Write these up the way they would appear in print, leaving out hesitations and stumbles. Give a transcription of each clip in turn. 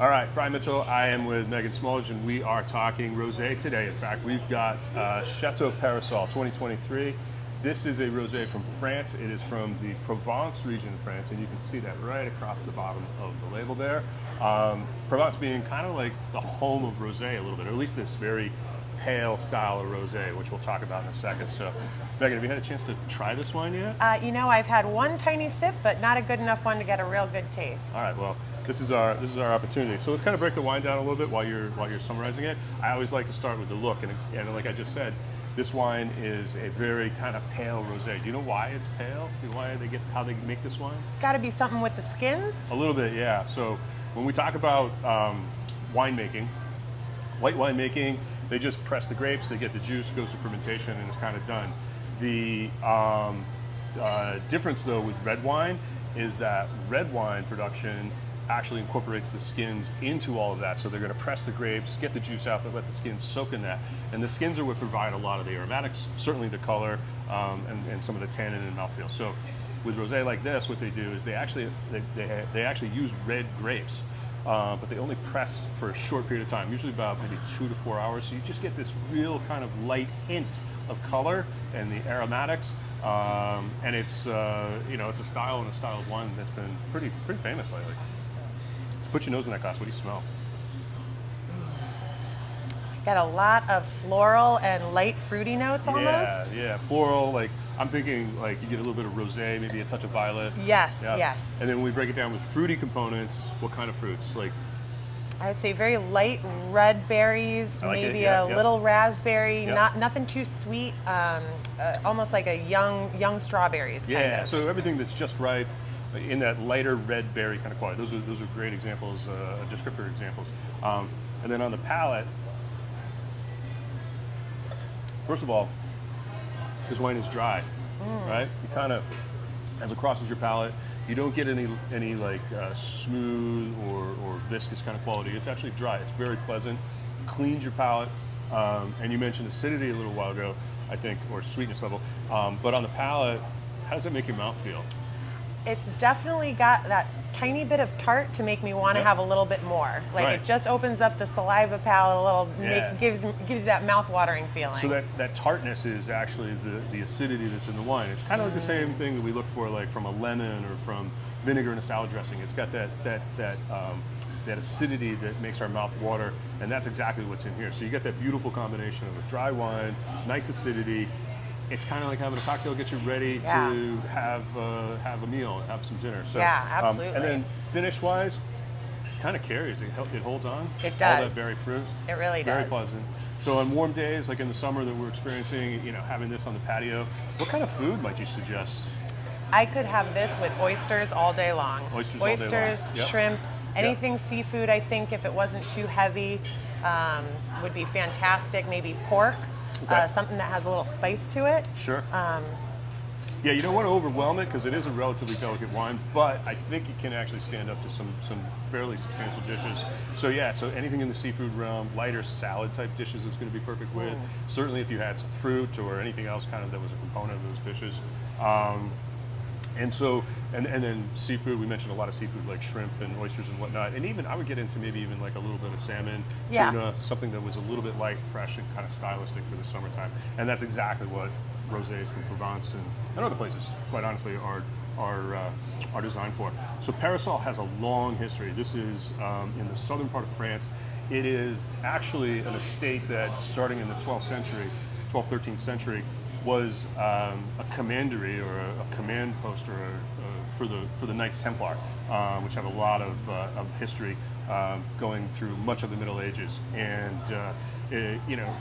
All right, Brian Mitchell. I am with Megan Smolage, and we are talking rosé today. In fact, we've got Chateau Peyrassol 2023. This is a rosé from France. It is from the Provence region of France, and you can see that right across the bottom of the label there. Provence being kind of like the home of rosé a little bit, or at least this very pale style of rosé, which we'll talk about in a second. So, Megan, have you had a chance to try this wine yet? You know, I've had one tiny sip, but not a good enough one to get a real good taste. All right, well, this is our opportunity. So let's kind of break the wine down a little bit while you're summarizing it. I always like to start with the look, and like I just said, this wine is a very kind of pale rosé. Do you know why it's pale? Do you know how they make this wine? It's got to be something with the skins. A little bit, yeah. So when we talk about winemaking, white winemaking, they just press the grapes, they get the juice, goes to fermentation, and it's kind of done. The difference, though, with red wine is that red wine production actually incorporates the skins into all of that. So they're going to press the grapes, get the juice out, but let the skins soak in that. And the skins are what provide a lot of the aromatics, certainly the color, and some of the tannin and mouthfeel. So with rosé like this, what they do is they actually use red grapes. But they only press for a short period of time, usually about maybe 2 to 4 hours. So you just get this real kind of light hint of color and the aromatics, and it's it's a style of wine that's been pretty famous lately. So put your nose in that glass. What do you smell? Got a lot of floral and light fruity notes almost. Yeah, floral. Like I'm thinking, like you get a little bit of rosé, maybe a touch of violet. Yes, yeah. yes. And then when we break it down with fruity components, what kind of fruits? Like I would say very light red berries, maybe a little raspberry. Nothing too sweet. Almost like a young strawberries. Kind of. So everything that's just right in that lighter red berry kind of quality. Those are great examples, descriptor examples. And then on the palate. First of all, this wine is dry, right? It kind of, as it crosses your palate, you don't get any like smooth or viscous kind of quality. It's actually dry. It's very pleasant, cleans your palate. And you mentioned acidity a little while ago, I think, or sweetness level. But on the palate, how does it make your mouth feel? It's definitely got that tiny bit of tart to make me want to have a little bit more. Like it just opens up the saliva palate a little, gives that mouth-watering feeling. So that tartness is actually the acidity that's in the wine. It's kind of like the same thing that we look for, like from a lemon or from vinegar in a salad dressing. It's got that acidity that makes our mouth water, and that's exactly what's in here. So you get that beautiful combination of a dry wine, nice acidity. It's kind of like having a cocktail, get you ready to have a meal, have some dinner. So, yeah, absolutely. And then finish-wise, it kind of carries. It holds on. It does. All that berry fruit. It really does. Very pleasant. So on warm days, like in the summer that we're experiencing, having this on the patio, what kind of food might you suggest? I could have this with oysters all day long. Oysters all day long. Shrimp, anything seafood. I think if it wasn't too heavy, would be fantastic. Maybe pork. Something that has a little spice to it. Sure. Yeah, you don't want to overwhelm it because it is a relatively delicate wine, but I think it can actually stand up to some fairly substantial dishes. So anything in the seafood realm, lighter salad type dishes is going to be perfect with. Certainly if you had some fruit or anything else kind of that was a component of those dishes. And then seafood, we mentioned a lot of seafood like shrimp and oysters and whatnot. And even I would get into maybe even like a little bit of salmon, tuna, something that was a little bit light, fresh, and kind of stylistic for the summertime. And that's exactly what rosés from Provence and other places, quite honestly, are designed for. So Peyrassol has a long history. This is in the southern part of France. It is actually an estate that starting in the 12th century, 12th, 13th century, was a commandery or a command post for the Knights Templar, which have a lot of history going through much of the Middle Ages. And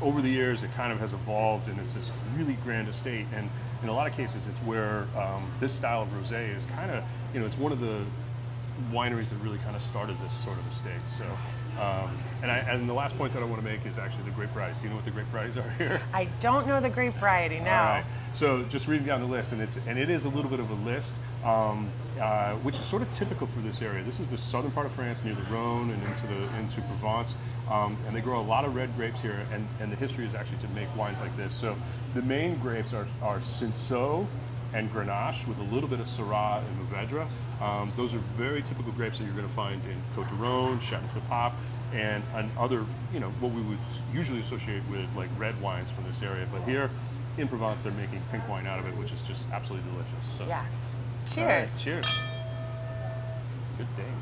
over the years, it kind of has evolved, and it's this really grand estate. And in a lot of cases, it's where this style of rosé is kind of, it's one of the wineries that really kind of started this sort of estate. So. And the last point that I want to make is actually the grape varieties. Do you know what the grape varieties are here? I don't know the grape variety, no. All right. So just reading down the list, and it is a little bit of a list, which is sort of typical for this area. This is the southern part of France, near the Rhone and into Provence, and they grow a lot of red grapes here. And the history is actually to make wines like this. So the main grapes are Cinsault, and Grenache with a little bit of Syrah and Mourvedre. Those are very typical grapes that you're going to find in Côte d'Aron, Chateau Peyrassol, and other, what we would usually associate with like red wines from this area. But here in Provence, they're making pink wine out of it, which is just absolutely delicious. So. Yes. Cheers. All right, cheers. Good day.